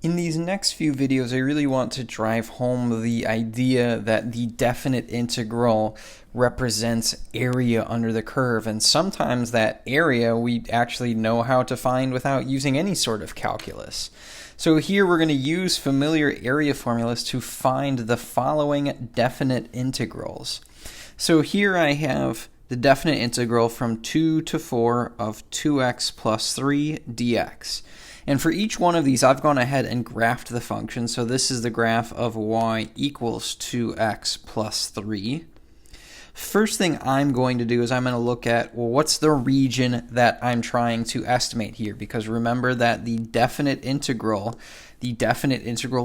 In these next few videos, I really want to drive home the idea that the definite integral represents area under the curve, and sometimes that area we actually know how to find without using any sort of calculus. So here we're going to use familiar area formulas to find the following definite integrals. So here I have the definite integral from 2 to 4 of 2x plus 3 dx. And for each one of these, I've gone ahead and graphed the function. So this is the graph of y equals 2x plus 3. First thing I'm going to do is I'm going to look at, well, what's the region that I'm trying to estimate here? Because remember that the definite integral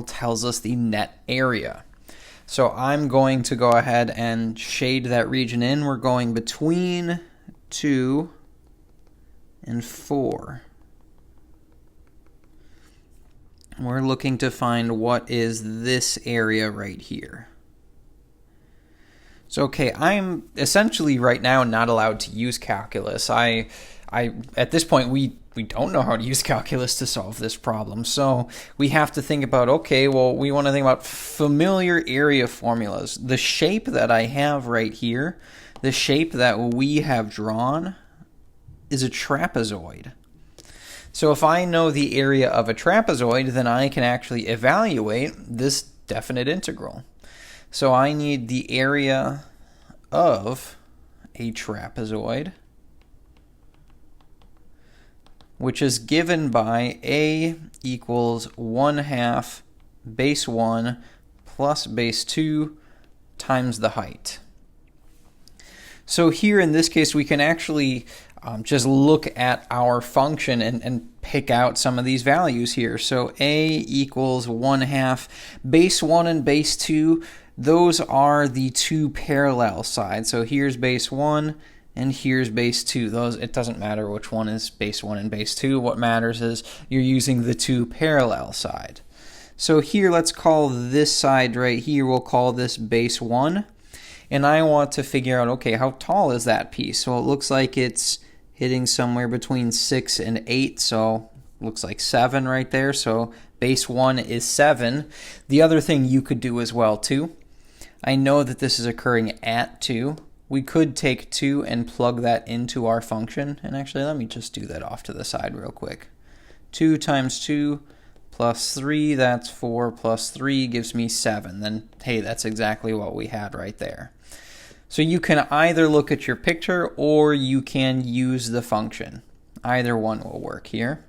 tells us the net area. So I'm going to go ahead and shade that region in. We're going between 2 and 4. We're looking to find what is this area right here. So okay, I'm essentially right now not allowed to use calculus. At this point we don't know how to use calculus to solve this problem. So we have to think about, okay, well, we want to think about familiar area formulas. The shape that I have right here, the shape that we have drawn is a trapezoid. So if I know the area of a trapezoid, then I can actually evaluate this definite integral. So I need the area of a trapezoid, which is given by a equals 1/2 base 1 plus base 2 times the height. So here in this case, we can actually just look at our function and pick out some of these values here. So a equals 1/2. Base 1 and base 2, those are the two parallel sides. So here's base 1 and here's base 2. It doesn't matter which one is base 1 and base 2. What matters is you're using the two parallel side. So here, let's call this side right here, we'll call this base 1. And I want to figure out, okay, how tall is that piece? So it looks like it's hitting somewhere between 6 and 8, so looks like 7 right there. So base 1 is 7. The other thing you could do as well too, I know that this is occurring at 2. We could take 2 and plug that into our function. And actually, let me just do that off to the side real quick. 2 times 2 plus 3, that's 4 plus 3 gives me 7. Then, hey, that's exactly what we had right there. So you can either look at your picture or you can use the function. Either one will work here.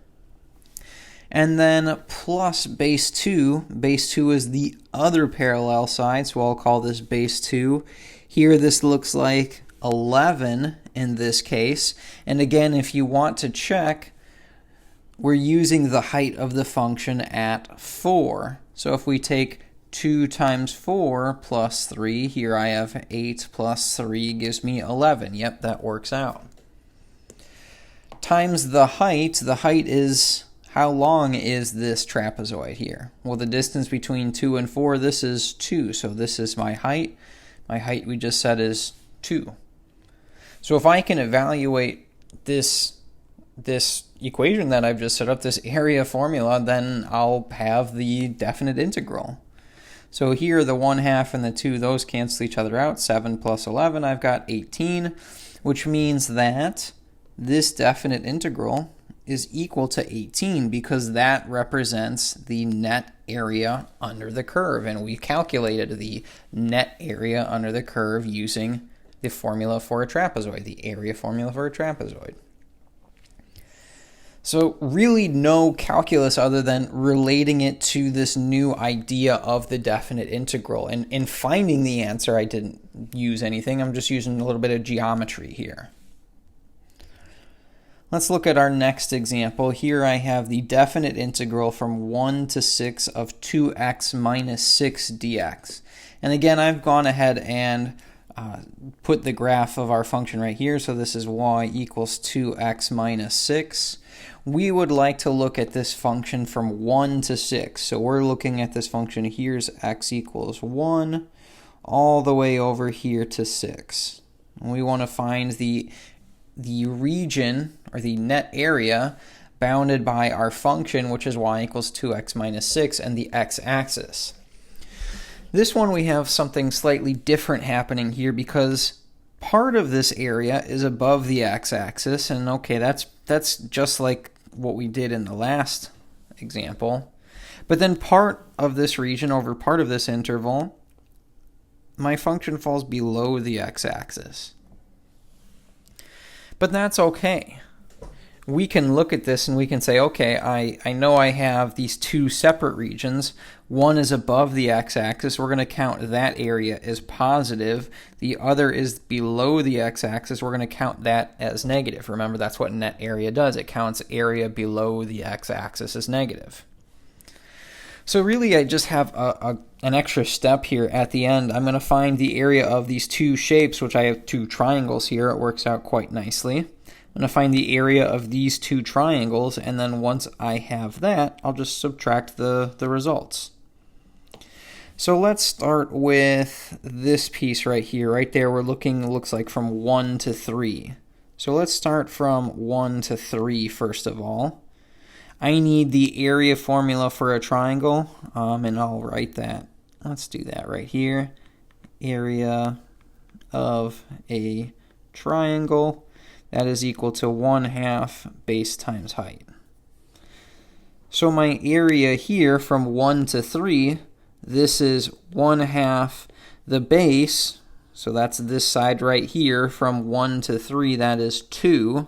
And then plus base 2. Base 2 is the other parallel side, so I'll call this base 2. Here this looks like 11 in this case. And again, if you want to check, we're using the height of the function at 4. So if we take 2 times 4 plus 3, here I have 8 plus 3 gives me 11. Yep, that works out. Times the height is how long is this trapezoid here? Well, the distance between 2 and 4, this is 2, so this is my height. My height we just said is 2. So if I can evaluate this equation that I've just set up, this area formula, then I'll have the definite integral. So here the 1/2 and the 2, those cancel each other out. 7 plus 11, I've got 18, which means that this definite integral is equal to 18 because that represents the net area under the curve. And we calculated the net area under the curve using the formula for a trapezoid, the area formula for a trapezoid. So really no calculus other than relating it to this new idea of the definite integral. And in finding the answer, I didn't use anything. I'm just using a little bit of geometry here. Let's look at our next example. Here I have the definite integral from 1 to 6 of 2x minus 6 dx. And again, I've gone ahead and put the graph of our function right here. So this is y equals 2x minus 6. We would like to look at this function from 1 to 6. So we're looking at this function. Here's x equals 1 all the way over here to 6. And we want to find the region or the net area bounded by our function, which is y equals 2x minus 6, and the x-axis. This one we have something slightly different happening here because part of this area is above the x-axis, and okay, that's just like what we did in the last example. But then part of this region over part of this interval, my function falls below the x-axis. But that's okay. We can look at this and we can say, okay, I know I have these two separate regions. One is above the x-axis. We're going to count that area as positive. The other is below the x-axis. We're going to count that as negative. Remember, that's what net area does. It counts area below the x-axis as negative. So really, I just have an extra step here at the end. I'm going to find the area of these two shapes, which I have two triangles here. It works out quite nicely. I'm going to find the area of these two triangles, and then once I have that, I'll just subtract the results. So let's start with this piece right here. Right there, we're looking, it looks like from 1 to 3. So let's start from 1 to 3 first of all. I need the area formula for a triangle, and I'll write that. Let's do that right here. Area of a triangle, that is equal to 1/2 base times height. So my area here from 1 to 3, this is 1/2 the base, so that's this side right here, from 1 to 3, that is 2,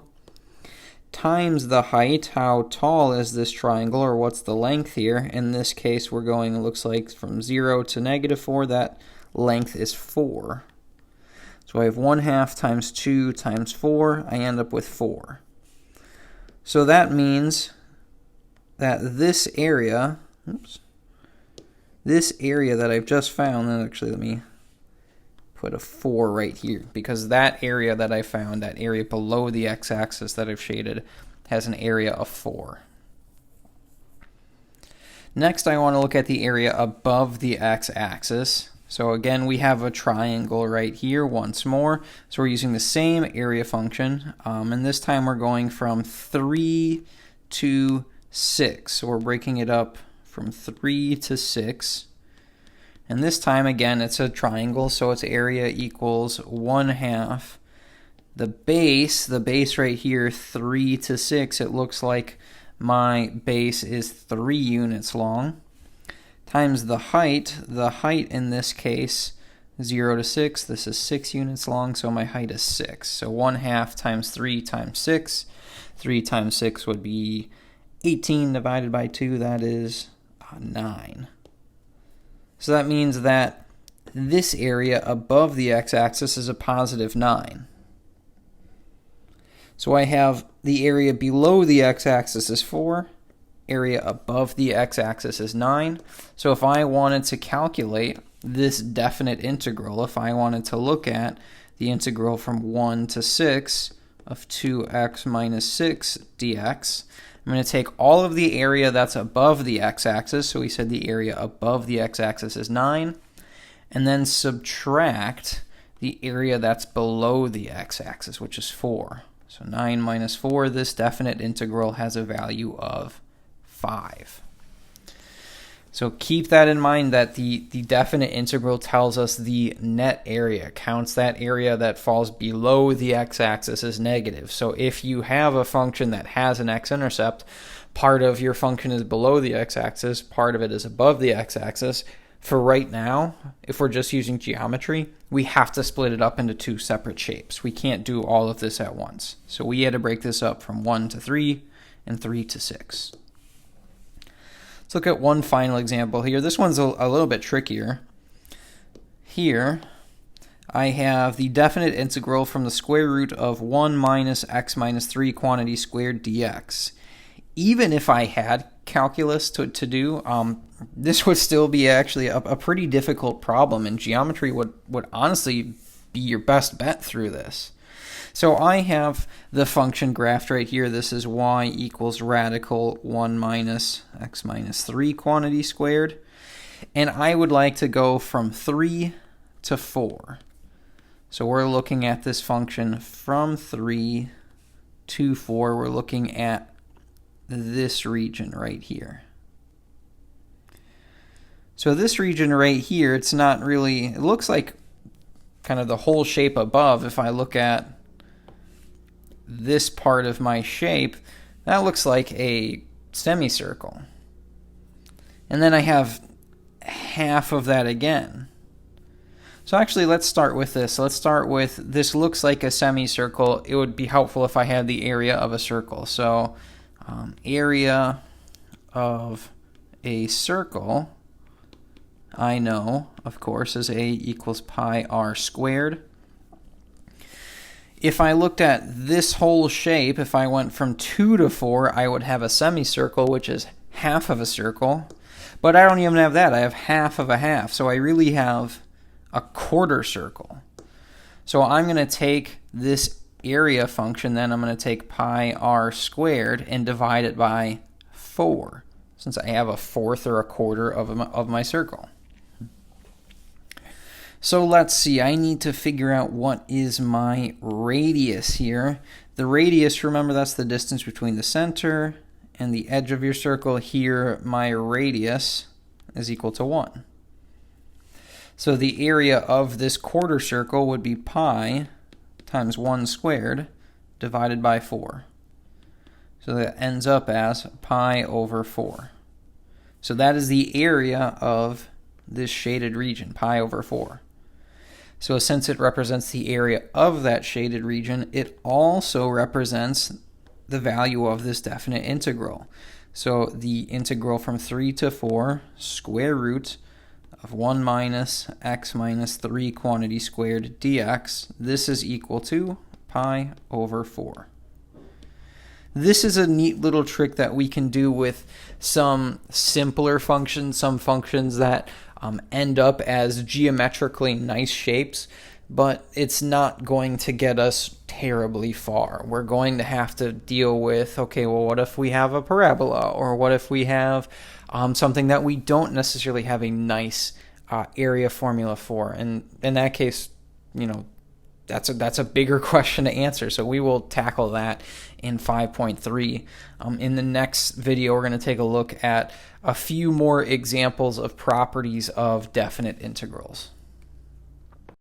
times the height. How tall is this triangle, or what's the length here? In this case, we're going, it looks like from 0 to -4, that length is 4. So I have 1/2 times 2 times 4, I end up with 4. So that means that this area, this area that I've just found, and actually let me put a 4 right here, because that area that I found, that area below the x-axis that I've shaded, has an area of 4. Next, I want to look at the area above the x-axis. So again, we have a triangle right here once more. So we're using the same area function, and this time we're going from 3 to 6. So we're breaking it up from 3 to 6. And this time, again, it's a triangle, so its area equals 1/2. The base right here, 3 to 6, it looks like my base is 3 units long, times the height in this case, 0 to 6, this is 6 units long, so my height is 6. So 1/2 times 3 times 6. 3 times 6 would be 18 divided by 2, that is 9. So that means that this area above the x-axis is a positive 9. So I have the area below the x-axis is 4, area above the x-axis is 9. So if I wanted to calculate this definite integral, if I wanted to look at the integral from 1 to 6 of 2x minus 6 dx, I'm going to take all of the area that's above the x-axis, so we said the area above the x-axis is 9, and then subtract the area that's below the x-axis, which is 4. So 9 minus 4, this definite integral has a value of 5. So keep that in mind, that the definite integral tells us the net area, counts that area that falls below the x-axis as negative. So if you have a function that has an x-intercept, part of your function is below the x-axis, part of it is above the x-axis. For right now, if we're just using geometry, we have to split it up into two separate shapes. We can't do all of this at once. So we had to break this up from 1 to 3 and 3 to 6. Let's look at one final example here. This one's a little bit trickier. Here, I have the definite integral from the square root of 1 minus x minus 3 quantity squared dx. Even if I had calculus to do, this would still be actually a pretty difficult problem, and geometry would honestly be your best bet through this. So I have the function graphed right here. This is y equals radical 1 minus x minus 3 quantity squared. And I would like to go from 3 to 4. So we're looking at this function from 3 to 4. We're looking at this region right here. So this region right here, it's not really, it looks like kind of the whole shape above. If I look at this part of my shape, that looks like a semicircle. And then I have half of that again. So actually, let's start with this. Let's start with, this looks like a semicircle. It would be helpful if I had the area of a circle. So area of a circle, I know, of course, is A equals pi r squared. If I looked at this whole shape, if I went from 2 to 4, I would have a semicircle, which is half of a circle. But I don't even have that. I have half of a half. So I really have a quarter circle. So I'm going to take this area function, then I'm going to take pi r squared and divide it by 4, since I have a fourth or a quarter of my circle. So let's see, I need to figure out what is my radius here. The radius, remember, that's the distance between the center and the edge of your circle. Here, my radius is equal to 1. So the area of this quarter circle would be pi times 1 squared divided by 4. So that ends up as pi over 4. So that is the area of this shaded region, pi over 4. So since it represents the area of that shaded region, it also represents the value of this definite integral. So the integral from 3 to 4, square root of 1 minus x minus 3 quantity squared dx, this is equal to pi over 4. This is a neat little trick that we can do with some simpler functions, some functions that end up as geometrically nice shapes, but it's not going to get us terribly far. We're going to have to deal with, okay, well, what if we have a parabola, or what if we have something that we don't necessarily have a nice area formula for? And in that case, you know, that's a bigger question to answer. So we will tackle that in 5.3. In the next video, we're going to take a look at a few more examples of properties of definite integrals.